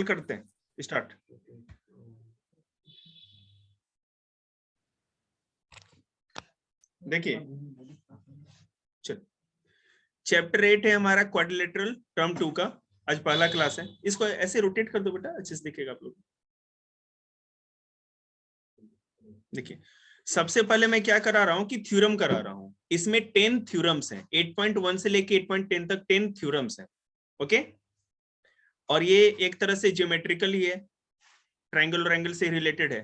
करते हैं, स्टार्ट। देखिए चल, चैप्टर 8 है हमारा क्वाड्रिलेटरल टर्म 2 का, आज पहला क्लास है। इसको ऐसे रोटेट कर दो बेटा, अच्छे से दिखेगा आप लोग। देखिए सबसे पहले मैं क्या करा रहा हूं कि थ्योरम करा रहा हूं। इसमें 10 थ्योरम्स हैं, 8.1 से लेके 8.10 तक 10 थ्योरम्स हैं। ओके, और ये एक तरह से ज्योमेट्रिकल ही है, ट्रायंगल और एंगल से रिलेटेड है,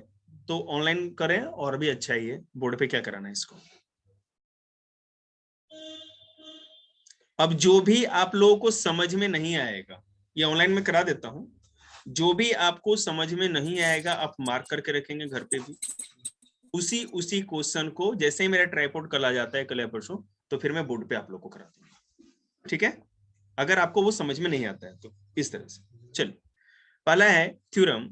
तो ऑनलाइन करें और भी अच्छा ही है। बोर्ड पे क्या कराना है इसको। अब जो भी आप लोगों को समझ में नहीं आएगा, ये ऑनलाइन में करा देता हूं, जो भी आपको समझ में नहीं आएगा आप मार्क करके रखेंगे घर पे भी। उसी क्वेश्चन को जैसे ही मेरा ट्राइपॉड कल आ जाता है, कल या परसों, तो फिर मैं बोर्ड पे आप लोग को करा दूंगा, ठीक है। अगर आपको वो समझ में नहीं आता है तो इस तरह से। चलिए पहला है theorem,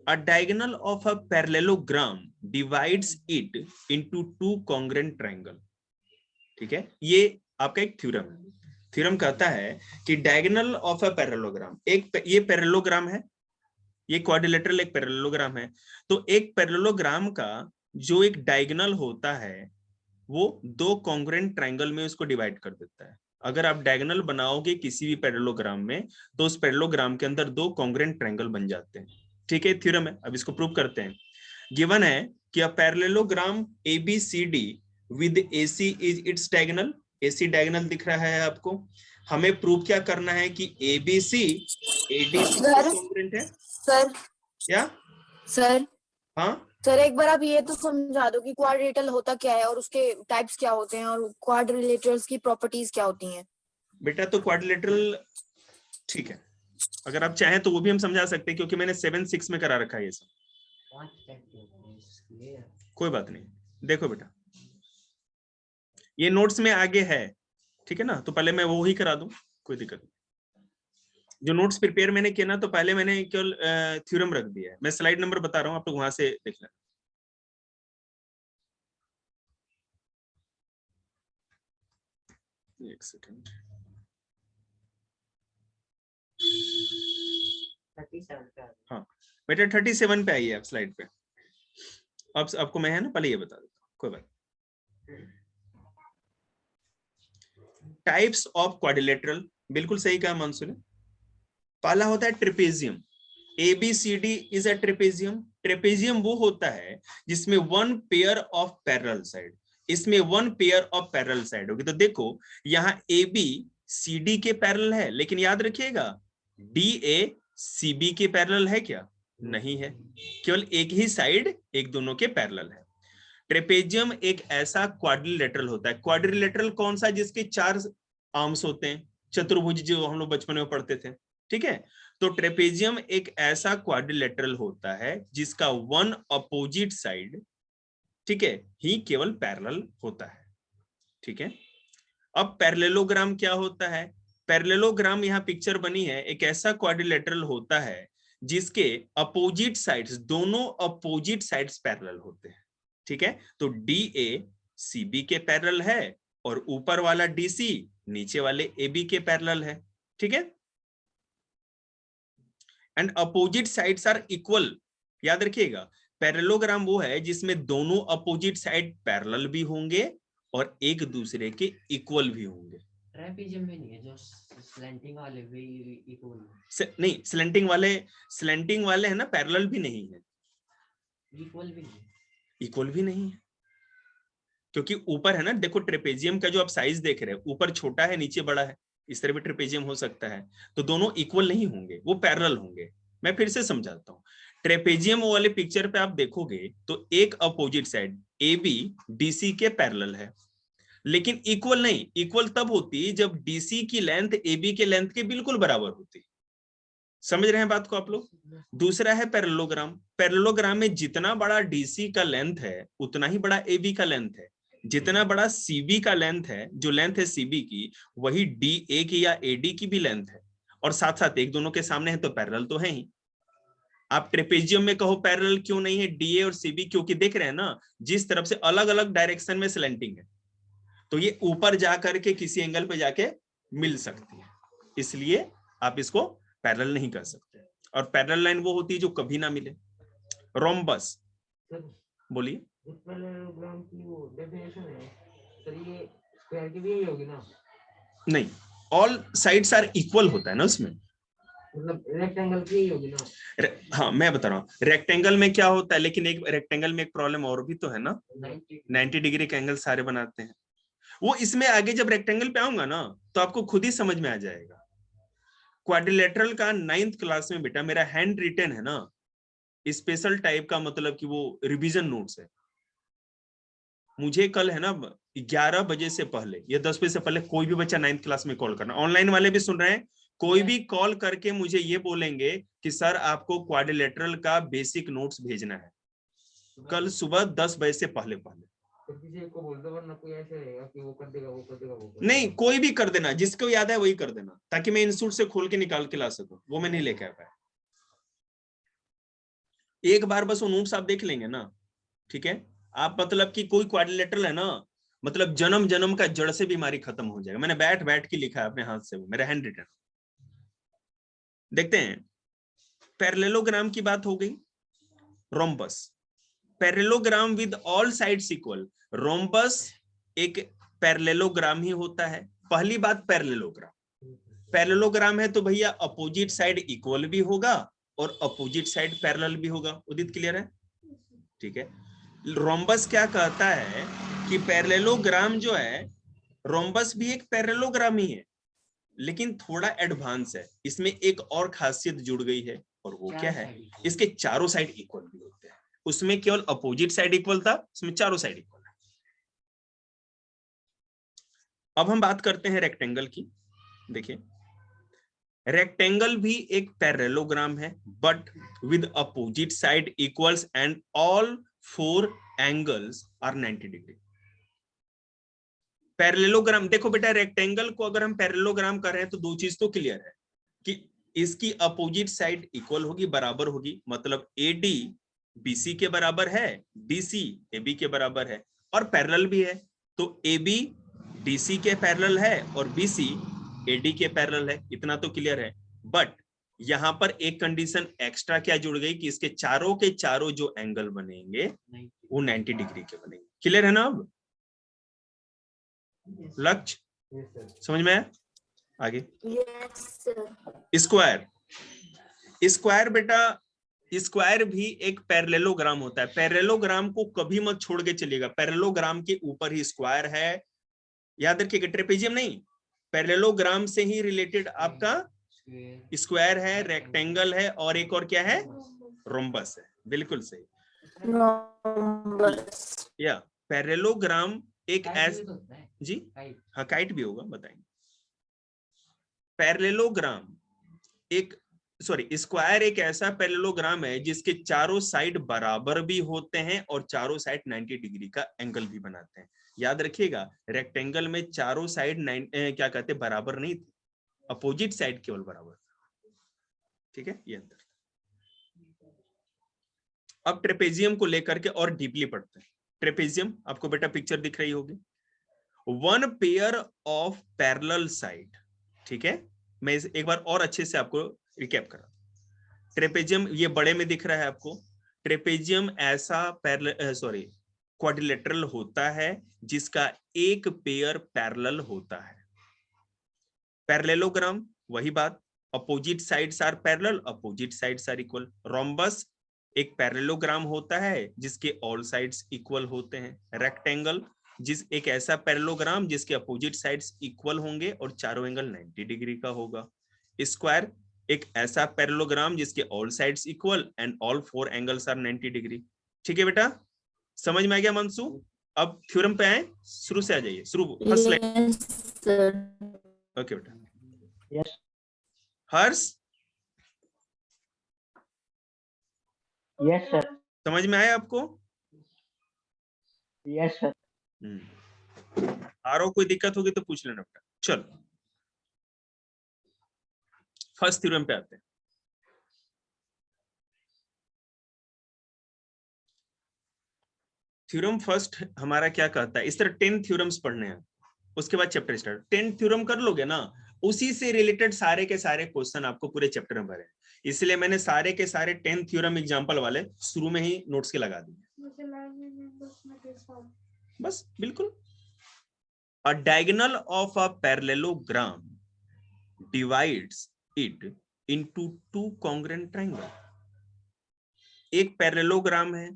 a diagonal of a parallelogram divides it into two congruent triangle. ठीक है, ये आपका एक थ्योरम है। थ्योरम कहता है कि डायगोनल ऑफ अ पैरेललोग्राम, ये पैरेललोग्राम है, ये क्वाड्रिलेटरल एक पैरेललोग्राम है। तो एक पैरेललोग्राम का जो एक डायगोनल होता है वो दो कॉन्ग्रुएंट ट्रायंगल में उसको डिवाइड कर देता है। अगर आप डायगोनल बनाओगे किसी भी पैरेललोग्राम में, तो उस पैरेललोग्राम के अंदर दो कॉन्ग्रुएंट ट्रायंगल बन जाते हैं। ठीक है, थ्योरम है। अब इसको प्रूव करते हैं। गिवन है कि a parallelogram ABCD with AC is its diagonal. AC diagonal दिख रहा है आपको। हमें प्रूव क्या करना है कि ABC ADC से कॉन्ग्रुएंट है। सर क्या सर हाँ सर एक बार आप ये तो समझा दो कि क्वाड्रिलेटरल होता क्या है और उसके टाइप्स क्या होते हैं और क्वाड्रिलेटरल्स की प्रॉपर्टीज क्या होती हैं। बेटा तो क्वाड्रिलेटरल, ठीक है, अगर आप चाहें तो वो भी हम समझा सकते हैं, क्योंकि मैंने 7-6 में करा रखा है ये सब। कोई बात नहीं, देखो बेटा ये नोट्स में आगे है, ठीक है ना, तो पहले मैं वो ही करा दूं, कोई दिक्कत नहीं। जो नोट्स प्रिपेयर मैंने किया ना, तो पहले मैंने केवल थ्योरम रख दिया है। मैं स्लाइड नंबर बता रहा हूं, आप लोग वहां से देख लें। एक सेकंड, हाँ बेटा 37 पे आइए आप स्लाइड पे। अब आपको मैं है ना पहले ये बता देता हूँ, कोई बात। टाइप्स ऑफ क्वाड्रिलेटरल, बिल्कुल सही कहा मानसू ने। पहला होता है trapezium. ABCD is a trapezium. Trapezium वो होता है जिसमें one pair of parallel side, इसमें one pair of parallel side होगी। तो देखो यहाँ ABCD के पैरेलल है, लेकिन याद रखिएगा DACB के पैरेलल है क्या? नहीं है, केवल एक ही साइड एक दोनों के पैरेलल है। ट्रेपेजियम एक ऐसा क्वाड्रिलेटरल होता है। क्वाड्रिलेटरल कौन सा? जिसके 4 आर्म्स होते हैं, चतुर्भुज, जो हम लोग बचपन में पढ़ते थे, ठीक है। तो ट्रेपेजियम एक ऐसा क्वाड्रिलेटरल होता है जिसका वन अपोजिट साइड, ठीक है, ही केवल पैरेलल होता है, ठीक है। अब पैरेललोग्राम क्या होता है? पैरेललोग्राम यहाँ पिक्चर बनी है, एक ऐसा क्वाड्रिलेटरल होता है जिसके अपोजिट साइड्स, दोनों अपोजिट साइड्स पैरेलल होते हैं, ठीक है। तो DACB के पैरेलल है और ऊपर वाला DC नीचे वाले AB के पैरेलल है, ठीक है। And opposite sides are equal. याद रखिएगा पैरेललोग्राम वो है जिसमें दोनों अपोजिट साइड पैरेलल भी होंगे और एक दूसरे के इक्वल भी होंगे। ट्रेपेजियम में नहीं है, जो स्लैंटिंग वाले भी इक्वल नहीं, स्लैंटिंग वाले है ना, पैरेलल भी नहीं है, इक्वल भी नहीं है, क्योंकि ऊपर है ना, देखो ट्रेपेजियम का जो आप साइज देख रहे हैं, ऊपर छोटा है नीचे बड़ा है, इस तरह भी ट्रेपेजियम हो सकता है। तो दोनों इक्वल नहीं होंगे, वो पैरेलल होंगे। मैं फिर से समझाता हूँ। ट्रेपेजियम वाले पिक्चर पे आप देखोगे तो एक अपोजिट साइड AB DC के पैरेलल है, लेकिन इक्वल नहीं। इक्वल तब होती जब DC की लेंथ AB के लेंथ के बिल्कुल बराबर होती। समझ रहे हैं बात को आप लोग? दूसरा है पैरेललोग्राम। पैरेललोग्राम में जितना बड़ा DC का लेंथ है उतना ही बड़ा AB का लेंथ है, जितना बड़ा CB का लेंथ है, जो लेंथ है CB की, वही DA की या AD की भी लेंथ है, और साथ साथ एक दोनों के सामने है, तो पैरेलल तो है ही। आप ट्रेपेजियम में कहो पैरेलल क्यों नहीं है DA और CB? क्योंकि देख रहे हैं ना, जिस तरफ से अलग अलग डायरेक्शन में स्लैंटिंग है, तो ये ऊपर जाकर के किसी एंगल पे जाके मिल सकती है, इसलिए आप इसको पैरेलल नहीं कर सकते। और पैरेलल लाइन वो होती है जो कभी ना मिले। रोम्बस, सर बोलिए। जो पैरेललोग्राम की वो डेफिनेशन है सर, ये स्क्वायर की भी यही होगी ना? नहीं, ऑल साइड्स आर इक्वल होता है ना उसमें। मतलब रेक्टेंगल की यही होगी ना? हाँ मैं बता रहा हूँ रेक्टेंगल में क्या होता है, लेकिन एक रेक्टेंगल में एक प्रॉब्लम और भी तो है ना, 90 डिग्री का एंगल सारे बनाते हैं। वो इसमें आगे जब रेक्टेंगल पे आऊंगा ना तो आपको खुद ही समझ में आ जाएगा। क्वाड्रिलेटरल का 9th क्लास में बेटा मेरा हैंड रिटन है ना, स्पेशल टाइप का, मतलब कि वो रिवीजन नोट्स है। मुझे कल है ना 11 बजे से पहले या 10 बजे से पहले कोई भी बच्चा 9th क्लास में कॉल करना, ऑनलाइन वाले भी सुन रहे हैं, कोई भी कॉल करके मुझे ये बोलेंगे कि सर आपको क्वाड्रिलेटरल का बेसिक नोट्स भेजना है, कल सुबह 10 बजे से पहले पहले। तो किसी एक को बोल दो, वरना कोई ऐसे रहेगा कि वो कर देगा, वो कर देगा, वो कर देगा। नहीं, कोई भी कर देना, जिसको याद है वही कर देना, ताकि मैं इंस्टीट्यूट से खोल के निकाल के ला सकूं। वो मैं नहीं लेके आ पाया। एक बार बस वो नोट्स आप देख लेंगे ना, ठीक है। आप मतलब कि कोई क्वाड्रिलेटरल है ना, मतलब जन्म जन्म का जड़ से बीमारी खत्म हो जाएगा। मैंने बैठ बैठ के लिखा है अपने हाथ से, वो मेरा हैंड रिटन। देखते हैं, पैरेललोग्राम की बात हो गई। Rhombus, parallelogram with all sides equal. Rhombus एक पैरेललोग्राम ही होता है। पहली बात, पैरेललोग्राम, पैरेललोग्राम है तो भैया अपोजिट साइड इक्वल भी होगा और अपोजिट साइड पैरेलल भी होगा। उदित क्लियर है? ठीक है। रोम्बस क्या कहता है कि पैरेललोग्राम जो है, रोम्बस भी एक पैरेललोग्राम ही है, लेकिन थोड़ा एडवांस है। इसमें एक और खासियत जुड़ गई है, और वो क्या है, इसके चारों साइड इक्वल भी होते हैं। उसमें केवल अपोजिट साइड इक्वल था, इसमें चारों साइड इक्वल है। अब हम बात करते हैं रेक्टेंगल की। देखिए, रेक्टेंगल भी एक पैरेललोग्राम है, but with opposite side equals and all 4 angles are 90 degree. Parallelogram देखो बेटा, रेक्टेंगल को अगर हम पैरेललोग्राम कर रहे हैं तो दो चीज तो क्लियर है कि इसकी अपोजिट साइड इक्वल होगी, बराबर होगी, मतलब AD BC के बराबर है, BC AB के बराबर है, और पैरेलल भी है। तो AB DC के पैरेलल है और BC AD के पैरेलल है। इतना तो क्लियर है। बट यहां पर एक कंडीशन एक्स्ट्रा क्या जुड़ गई कि इसके चारों के चारों जो एंगल बनेंगे वो 90 डिग्री के बनेंगे। क्लियर है ना? अब लक्ष्य समझ में आया? आगे यस सर। स्क्वायर, स्क्वायर बेटा, स्क्वायर भी एक पैरेललोग्राम होता है। पैरेललोग्राम को कभी मत छोड़ के चलिएगा, पैरेललोग्राम के ऊपर ही स्क्वायर है। याद रखिएगा, ट्रेपेजियम नहीं, पैरेललोग्राम से ही रिलेटेड आपका स्क्वायर है, रेक्टेंगल है, और एक और क्या है, रोम्बस है। बिल्कुल सही। रोम्बस। या पैरेललोग्राम एक ऐसा, जी हाँ काइट भी होगा, बताएंगे। पैरेललोग्राम एक, सॉरी, स्क्वायर एक ऐसा पैरेललोग्राम है जिसके चारों साइड बराबर भी होते हैं और चारों साइड 90 डिग्री का एंगल भी बनाते हैं। याद रखिएगा, रेक्टेंगल में चारों साइड क्या कहते हैं, बराबर नहीं थे, अपोजिट साइड केवल बराबर। ठीक है, ये अंतर। अब ट्रेपेजियम को लेकर के और डीपली पढ़ते हैं। ट्रेपेजियम आपको बेटा पिक्चर दिख रही होगी, 1 पेयर ऑफ पैरेलल साइड। ठीक है, मैं एक बार और अच्छे से आपको रिकैप करा। ट्रेपेजियम ये बड़े में दिख रहा है आपको। ट्रेपेजियम ऐसा क्वाड्रिलेटरल होता है जिसका एक पेयर पैरेलल होता है। पैरेललोग्राम वही बात, opposite sides are parallel, opposite sides are equal. Rhombus एक पैरेललोग्राम होता है जिसके ऑल साइड्स इक्वल होते हैं। रेक्टेंगल एक ऐसा पैरेललोग्राम जिसके अपोजिट साइड्स इक्वल होंगे और चारों एंगल 90 डिग्री का होगा। स्क्वायर एक ऐसा पैरेललोग्राम जिसके all sides equal and all 4 angles are 90 degree. ठीक है बेटा, समझ में आ गया मंसू? अब थ्योरम पे आए, शुरू से आ जाइए, शुरू फर्स्ट स्लाइड। ओके बेटा। यस हर्ष, यस सर, समझ में आया आपको? Yes sir. आरो कोई दिक्कत होगी तो पूछ लेना बेटा। चलो फर्स्ट थ्योरम पे आते हैं। थ्योरम फर्स्ट हमारा क्या कहता है, इस तरह 10 थ्योरम्स पढ़ने हैं, उसके बाद चैप्टर स्टार्ट। 10 थ्योरम कर लोगे ना, उसी से रिलेटेड सारे के सारे क्वेश्चन आपको पूरे चैप्टर में भरे, इसलिए मैंने सारे के सारे 10 थ्योरम एग्जांपल वाले शुरू में ही नोट्स के लगा दिए। बस बिल्कुल। अ diagonal of a parallelogram divides it into two congruent triangle. एक पैरेललोग्राम है,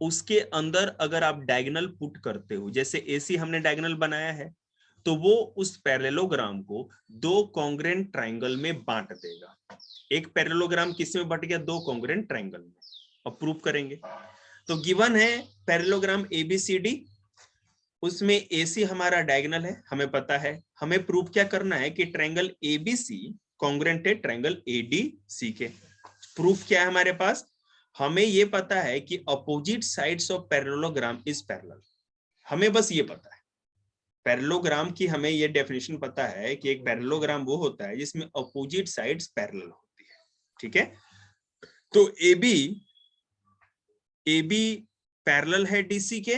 उसके अंदर अगर आप डायगोनल पुट करते हो, जैसे एसी हमने डायगोनल बनाया है, तो वो उस पैरेललोग्राम को दो कॉन्ग्रुएंट ट्रायंगल में बांट देगा। एक पैरेललोग्राम किस में बट गया? दो कॉन्ग्रुएंट ट्रायंगल में। अब प्रूफ करेंगे। तो गिवन है पैरेललोग्राम एबीसीडी, उसमें एसी हमारा डायगोनल है, हमें पता है। हमें प्रूफ क्या करना है कि ट्रायंगल एबीसी कॉन्ग्रुएंट है ट्रायंगल एडीसी के। प्रूफ क्या है हमारे पास? हमें ये पता है कि opposite sides of parallelogram is parallel. हमें बस ये पता है पैरेललोग्राम की, हमें ये डेफिनेशन पता है कि एक पैरेललोग्राम वो होता है जिसमें अपोजिट साइड्स पैरेलल होती है। ठीक है, तो AB पैरेलल है DC के,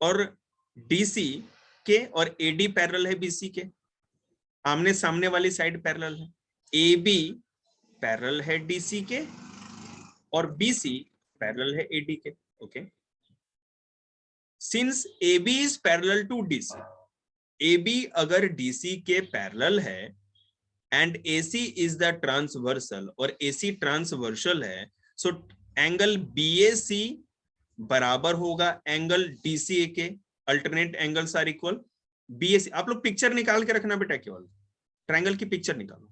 और DC के और AD पैरेलल है BC के। आमने सामने वाली साइड पैरेलल है। AB पैरेलल है DC के और BC पैरेलल है AD के। Okay, since AB is parallel to DC, AB अगर DC के पैरेलल है and AC is the transversal और AC ट्रांसवर्सल है, सो एंगल BAC बराबर होगा एंगल DCA के। Alternate angles are equal. BAC, आप लोग पिक्चर निकाल के रखना बेटा, केवल ट्रायंगल की पिक्चर निकालो,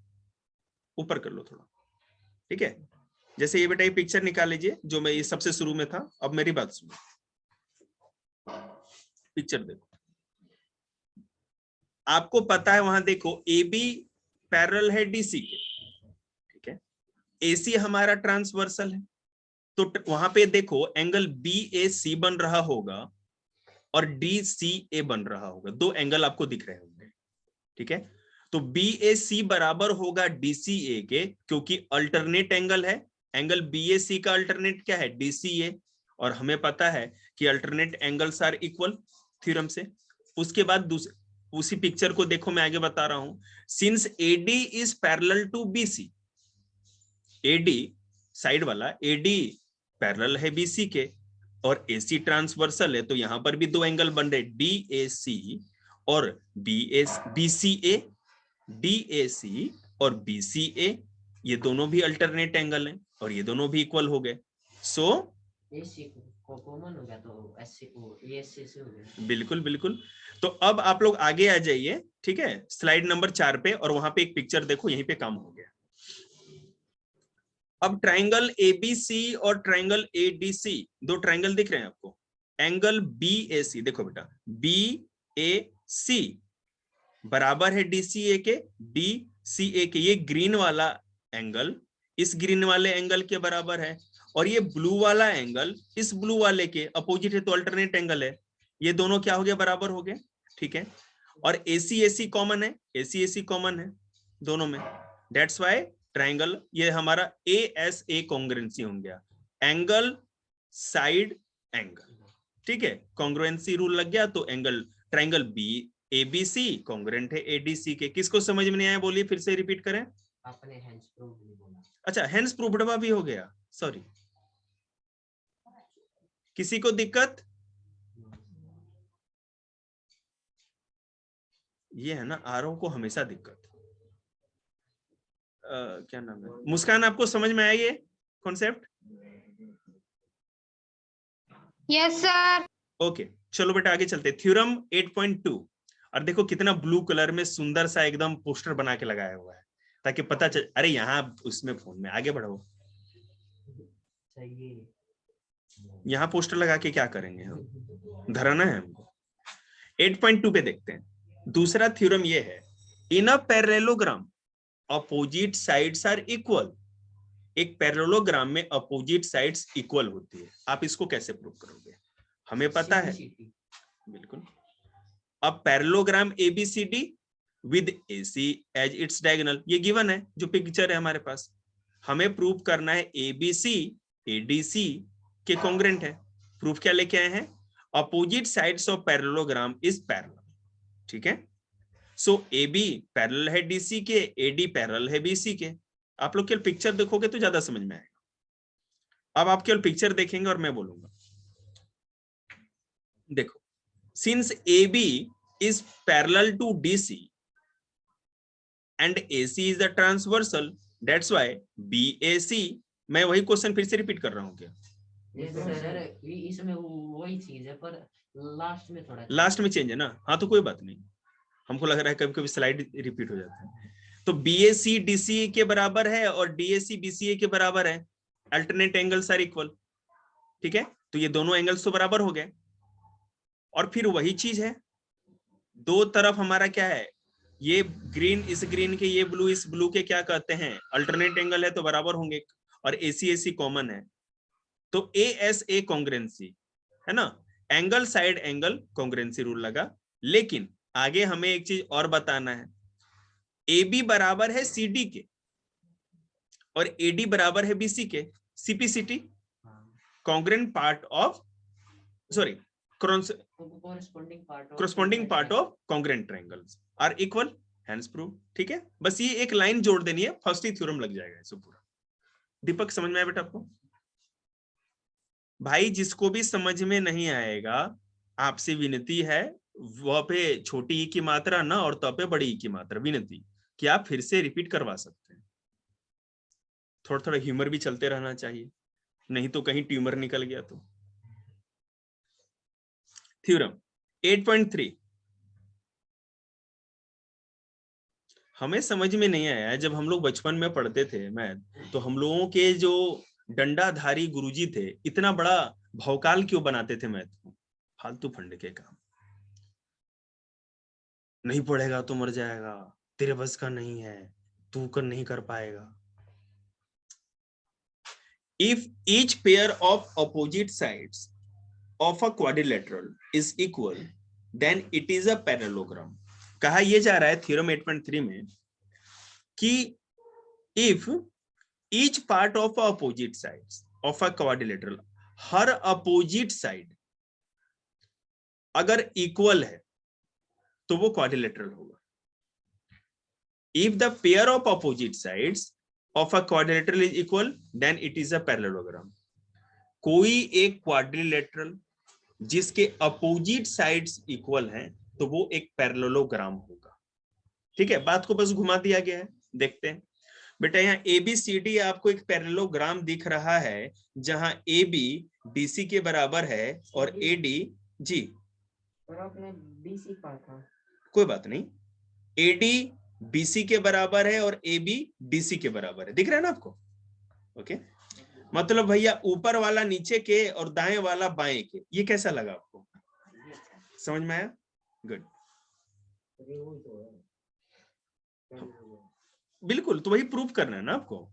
ऊपर कर लो थोड़ा। ठीक है, जैसे ये बेटा ये पिक्चर निकाल लीजिए जो मैं ये सबसे शुरू में था। अब मेरी बात सुनो, पिक्चर देखो, आपको पता है वहां देखो AB पैरेलल है DC के। ठीक है, AC हमारा ट्रांसवर्सल है, तो वहां पे देखो एंगल BAC बन रहा होगा और DCA बन रहा होगा। दो एंगल आपको दिख रहे होंगे। ठीक है, तो BAC बराबर होगा DCA के, क्योंकि अल्टरनेट एंगल है। एंगल BAC का अल्टरनेट क्या है? DCA, और हमें पता है कि alternate angles are equal theorem से। उसके बाद उसी पिक्चर को देखो, मैं आगे बता रहा हूं। Since AD is parallel to BC, AD side वाला AD पैरेलल है BC के और AC ट्रांसवर्सल है, तो यहां पर भी दो एंगल बन रहे DAC और BCA, DAC और BCA, ये दोनों भी अल्टरनेट एंगल हैं और ये दोनों भी इक्वल हो गए। सो AC को कॉमन हो गया तो SC को ASC से हो गया। बिल्कुल बिल्कुल। तो अब आप लोग आगे आ जाइए। ठीक है, स्लाइड नंबर 4 पे, और वहां पे एक पिक्चर देखो, यहीं पे काम हो गया। अब ट्रायंगल ABC और ट्रायंगल ADC, दो ट्रायंगल दिख रहे हैं आपको। एंगल BAC देखो बेटा, BAC बराबर है DCA के, DCA के। ये ग्रीन वाला एंगल इस ग्रीन वाले एंगल के बराबर है, और ये ब्लू वाला एंगल इस ब्लू वाले के अपोजिट है, तो अल्टरनेट एंगल है। ये दोनों क्या हो गया? बराबर हो गए। ठीक है, और AC कॉमन है, AC कॉमन है दोनों में। दैट्स व्हाई ट्रायंगल, ये हमारा ASA कॉन्ग्रुएंसी हो गया, एंगल साइड एंगल। ठीक है, कॉन्ग्रुएंसी रूल लग गया, तो एंगल ट्रायंगल ABC कॉन्ग्रुएंट है ADC के। किसको समझ में नहीं आया बोलिए, फिर से रिपीट करें। आपने हेंस प्रूफ नहीं बोला। अच्छा, हेंस प्रूफ्ड भी हो गया, सॉरी। किसी को दिक्कत? ये है ना, आरओ को हमेशा दिक्कत। क्या नाम है, मुस्कान, आपको समझ में आया ये कॉन्सेप्ट? Yes sir. ओके, चलो बेटा आगे चलते। थ्योरम 8.2, और देखो कितना ब्लू कलर में सुंदर सा एकदम पोस्टर बना के लगाया हुआ है, ताकि पता चल। अरे यहाँ उसमें फोन में आगे बढ़ो, चाहिए यहाँ पोस्टर लगा के क्या करेंगे हम, धराना है हमको। 8.2 पे देखते हैं। दूसरा थ्योरम ये है, in a parallelogram opposite sides are equal. एक पैरेललोग्राम में अपोजिट साइड्स इक्वल होती है। आप इसको कैसे प्रूव करोगे? हमें पता है बिल्कुल। अब parallelogram ABCD with AC as its diagonal, ये गिवन है जो पिक्चर है हमारे पास। हमें प्रूव करना है ABC ADC के कॉन्ग्रुएंट है। प्रूफ क्या लेके आए हैं? Opposite sides of parallelogram is parallel. ठीक है, सो AB पैरेलल है DC के, AD पैरेलल है BC के। आप लोग केवल पिक्चर देखोगे तो ज्यादा समझ में आएगा। अब आप केवल पिक्चर देखेंगे और मैं बोलूंगा। देखो, since AB is parallel to DC and AC is the transversal, that's why BAC, मैं वही क्वेश्चन फिर से रिपीट कर रहा हूँ क्या? ये सर इसमें वही चीज है पर लास्ट में थोड़ा लास्ट में चेंज है ना? हाँ तो कोई बात नहीं, हमको लग रहा है कभी कभी स्लाइड रिपीट हो जाता है। तो BAC DCA के बराबर है और DAC BCA के बराबर है। अल्टरनेट एंगल्स आर इक्वल, ठीक है? तो ये दोनों एंगल्स तो बराबर हो गए। और फिर वही चीज है, दो तरफ हमारा क्या है, ये ग्रीन इस ग्रीन के, ये ब्लू इस ब्लू के क्या कहते हैं, अल्टरनेट एंगल है तो बराबर होंगे। और AC कॉमन है तो ASA कॉन्ग्रेंसी है ना, एंगल साइड एंगल कॉन्ग्रेंसी रूल लगा। लेकिन आगे हमें एक चीज और बताना है, AB बराबर है CD के और AD बराबर है BC के। CPCT, congruent part of, sorry, corresponding part of congruent triangles are equal, hence proof। ठीक है, बस ये एक लाइन जोड़ देनी है, फर्स्ट ही थ्योरम लग जाएगा इसको पूरा। दीपक समझ में आया बेटा आपको? भाई जिसको भी समझ में नहीं आएगा, आपसे विनती है, वह पे छोटी ई की मात्रा ना और तो पे बड़ी ई की मात्रा, विनती कि आप फिर से रिपीट करवा सकते हैं। थोड़ा थोड़ा ह्यूमर भी चलते रहना चाहिए, नहीं तो कहीं ट्यूमर निकल गया तो। थ्योरम 8.3 हमें समझ में नहीं आया। जब हम लोग बचपन में पढ़ते थे मैथ, तो हम लोगों के जो डंडाधारी गुरुजी थे, इतना बड़ा भौकाल क्यों बनाते थे मैथ को? फालतू फंड के काम, नहीं पढ़ेगा तो मर जाएगा, तेरे बस का नहीं है, तू कर नहीं कर पाएगा। If each pair of opposite sides of a quadrilateral is equal, then it is a parallelogram। कहा यह जा रहा है थ्योरम 8.3 में कि if each part of opposite sides of a quadrilateral, her opposite side अगर इक्वल है तो वो क्वाड्रिलेटरल होगा। if the pair of opposite sides of a quadrilateral is equal, then it is a parallelogram। कोई एक quadrilateral जिसके opposite sides equal हैं तो वो एक पैरेललोग्राम होगा। ठीक है, बात को बस घुमा दिया गया है। देखते हैं बेटा, यहाँ ABCD आपको एक पैरेललोग्राम दिख रहा है, जहां AB BC के बराबर है और AD जी, और आपने BC कहा था, कोई बात नहीं, AD BC के बराबर है और AB BC के बराबर है। दिख रहा है ना आपको? ओके, मतलब भैया ऊपर वाला नीचे के और दाएं वाला बाएं के। ये कैसा लगा आपको? समझ में आया? गुड, बिल्कुल। तो वही प्रूफ करना है ना आपको।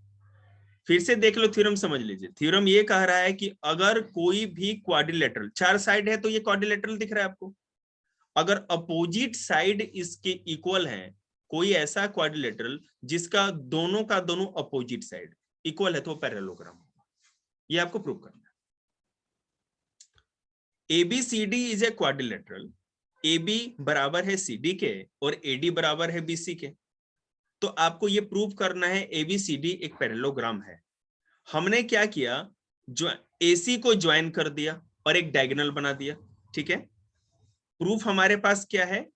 फिर से देख लो, थ्योरम समझ लीजिए। थ्योरम ये कह रहा है कि अगर कोई भी क्वाड्रिलेटरल, चार साइड है तो ये क्वाड्रिलेटरल दिख रहा है आपको, अगर अपोजिट साइड इसके इक्वल है, कोई ऐसा क्वाड्रिलेटरल जिसका दोनों का दोनों अपोजिट साइड इक्वल है तो वो पैरेललोग्राम होगा। ये आपको प्रूव करना है। ABCD is a quadrilateral, AB बराबर है CD के और AD बराबर है BC के। तो आपको ये प्रूव करना है ABCD एक पैरेललोग्राम है। हमने क्या किया, जो AC को ज्वाइन कर दिया और एक डायगोनल बना दिया। ठीक है, प्रूफ हमारे पास क्या है,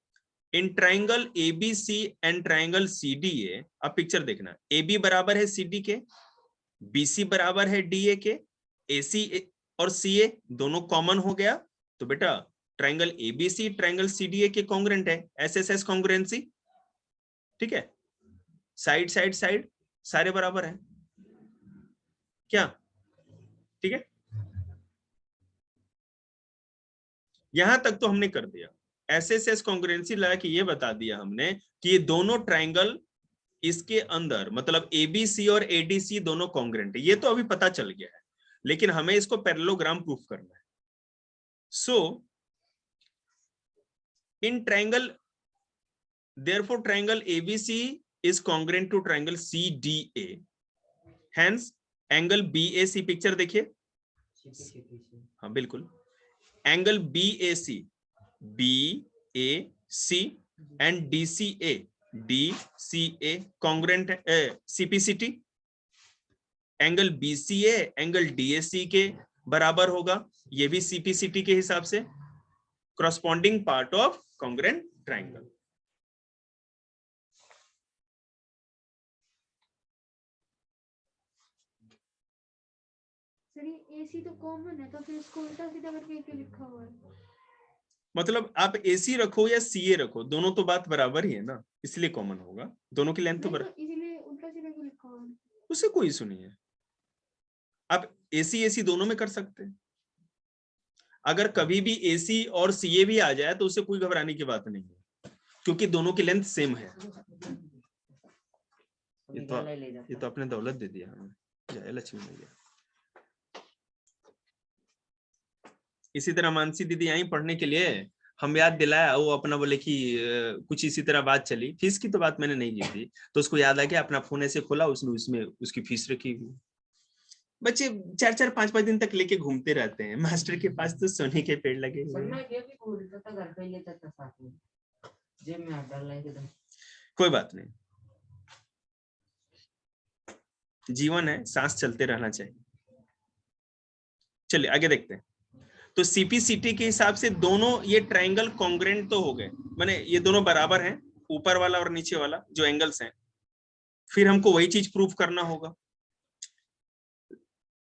in triangle ABC and triangle CDA। अब पिक्चर देखना, AB बराबर है CD के, BC बराबर है DA के, AC और CA दोनों कॉमन हो गया, तो बेटा ट्राइंगल ABC ट्राइंगल CDA के कॉन्ग्रुएंट है, SSS कॉन्ग्रुएंसी। ठीक है, साइड साइड साइड सारे बराबर हैं क्या? ठीक है, यहां तक तो हमने कर दिया। SSS कॉन्ग्रुएंसी लगा कि ये बता दिया हमने कि ये दोनों ट्राइंगल इसके अंदर, मतलब ABC और ADC दोनों कॉन्ग्रुएंट है। ये तो अभी पता चल गया है, लेकिन हमें इसको पैरेललोग्राम प्रूफ करना है। So in triangle, therefore triangle ABC is congruent to triangle CDA, hence angle BAC, picture देखिए, हाँ बिल्कुल, angle BAC and DCA congruent CPCT, angle BCA angle DAC के बराबर होगा, ये भी CPCT के हिसाब से corresponding part of congruent triangle। Sir ये AC तो कॉमन है, तो फिर इसको उल्टा सीधा करके क्यों लिखा हुआ है? मतलब आप AC रखो या CA रखो, दोनों तो बात बराबर ही है ना, इसलिए कॉमन होगा, दोनों की लेंथ तो नहीं, बराबर, तो इसीलिए उल्टा सीधा क्यों लिखा हुआ है? उससे कोई इशू नहीं है, आप AC दोनों में कर सकते हैं। अगर कभी भी AC और CA भी आ जाए तो उससे कोई घबराने की बात नहीं है, क्योंकि दोनों की लेंथ सेम है। ये तो आपने दौलत दे दिया हमें, जय लक्ष्मी भैया। इसी तरह मानसी दीदी आई पढ़ने के लिए, हम याद दिलाया, वो अपना बोले कि कुछ इसी तरह बात चली, फीस की तो बात मैंने नहीं ली थी, तो उसको याद आ गया, अपना फोन ऐसे खोला, उसने उसमें उसकी फीस रखी हुई। बच्चे 4-4 5-5 दिन तक लेके घूमते रहते हैं, मास्टर के पास तो सोने के पेड़ लगे हुए सर हैं। मैं ये भी बोलता था, घर पे लेता था साथ में, जेब में हाथ डाल रहे थे। कोई बात नहीं, जीवन है, सांस चलते रहना चाहिए। चलिए आगे देखते हैं। तो CPCT के हिसाब से दोनों ये ट्रायंगल कॉन्ग्रुएंट तो हो गए, माने ये दोनों बराबर हैं, ऊपर वाला और नीचे वाला जो एंगल्स हैं। फिर हमको वही चीज प्रूफ करना होगा।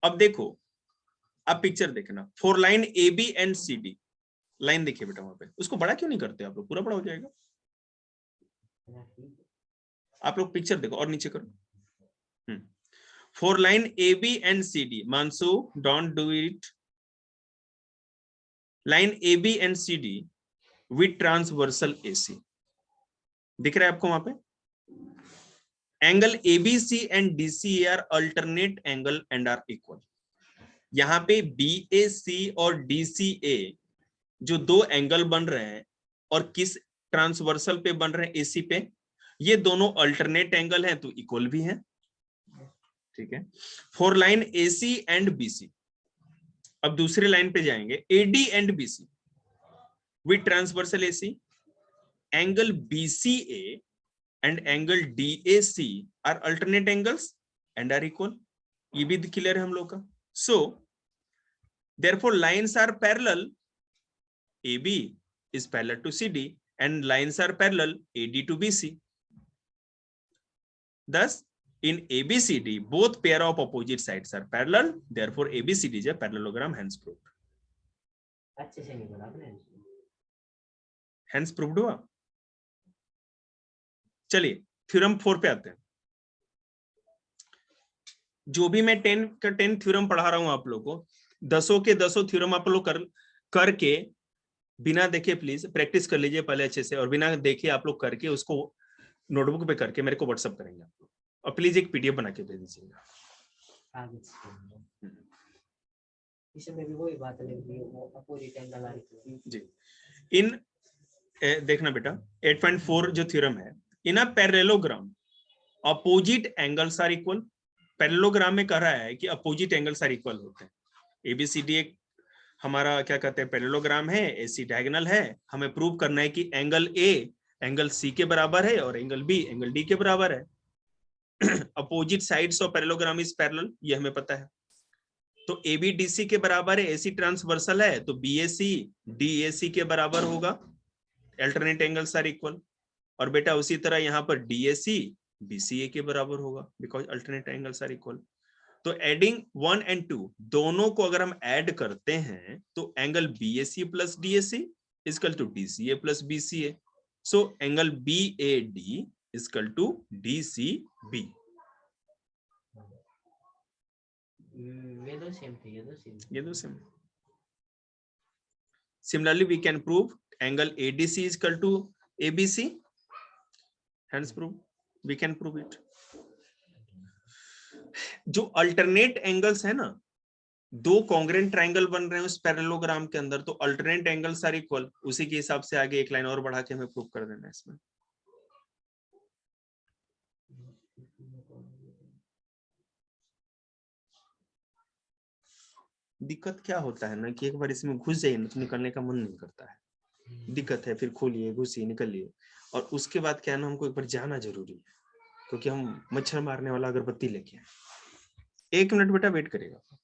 अब देखो, अब पिक्चर देखना, for line AB and CD, line देखिए बेटा, वहां पे उसको बड़ा क्यों नहीं करते आप लोग, पूरा बड़ा हो जाएगा। आप लोग पिक्चर देखो और नीचे करो। For line AB and CD, मानसू don't do it, line AB and CD with transversal AC, दिख रहा है आपको वहां पे। Angle ABC and DCA are alternate angle and are equal. यहां पे BAC और DCA जो दो एंगल बन रहे हैं, और किस ट्रांसवर्सल पे बन रहे हैं, AC पे, ये दोनों अल्टरनेट एंगल हैं तो इक्वल भी हैं, ठीक है। For line AC and BC, अब दूसरे लाइन पे जाएंगे, AD and BC with transversal AC, angle BCA and angle DAC are alternate angles and are equal, ये भी क्लियर है हम लोग का। So therefore lines are parallel, AB is parallel to CD and lines are parallel AD to BC. Thus in ABCD both pair of opposite sides are parallel, therefore ABCD is a parallelogram, hence proved। अच्छे से नहीं बोला आपने। hence proved हुआ। चलिए theorem 4 पे आते हैं। जो भी मैं 10 थ्योरम पढ़ा रहा हूं आप लोगों को, 10 के 10 थ्योरम आप लोग करके बिना देखे प्लीज प्रैक्टिस कर लीजिए पहले अच्छे से, और बिना देखे आप लोग करके उसको नोटबुक पे करके मेरे को व्हाट्सएप करेंगे आप लोग, और प्लीज एक PDF बना के दे दीजिएगा। इसमें भी वही बात लगी, वो अपोजिट एंगल आ रही थी जी। इन देखना बेटा 8.4 जो थ्योरम है, in a parallelogram opposite angles are equal. Parallelogram में कह रहा है कि अपोजिट एंगल्स आर इक्वल होते हैं। ABCD एक हमारा क्या कहते हैं पैरेललोग्राम है, AC डायगोनल है, हमें प्रूव करना है कि एंगल A एंगल C के बराबर है और एंगल B एंगल D के बराबर है। Opposite sides of parallelogram is parallel, ये हमें पता है। तो AB DC के बराबर है, AC ट्रांसवर्सल है, तो BAC DAC के बराबर होगा, अल्टरनेट एंगल्स आर इक्वल। और बेटा उसी तरह यहाँ पर DAC BCA के बराबर होगा, because alternate angles are equal. तो एडिंग 1 and 2 दोनों को अगर हम ऐड करते हैं तो angle BAC plus DAC equal to DCA plus BCA। So angle BAD equal to DCB। ये दो सेम थे, ये दो same. Similarly we can prove angle ADC equal to ABC, hence prove, we can prove it। जो alternate angles है ना, दो congruent triangle बन रहे हैं उस पैरेललोग्राम के अंदर, तो अल्टरनेट एंगल्स आर इक्वल, उसी के हिसाब से आगे एक लाइन और बढ़ा के हमें प्रूव कर देना है इसमें। दिक्कत क्या होता है ना कि एक बार इसमें घुस जाइए ना तो निकलने का मन नहीं करता है। दिक्कत है, फिर खोलिए, घुसिए, निकलिए। और उसके बाद क्या है ना, हमको एक बार जाना जरूरी है, क्योंकि हम मच्छर मारने वाला अगरबत्ती लेके आए। 1 मिनट बेटा वेट करेगा।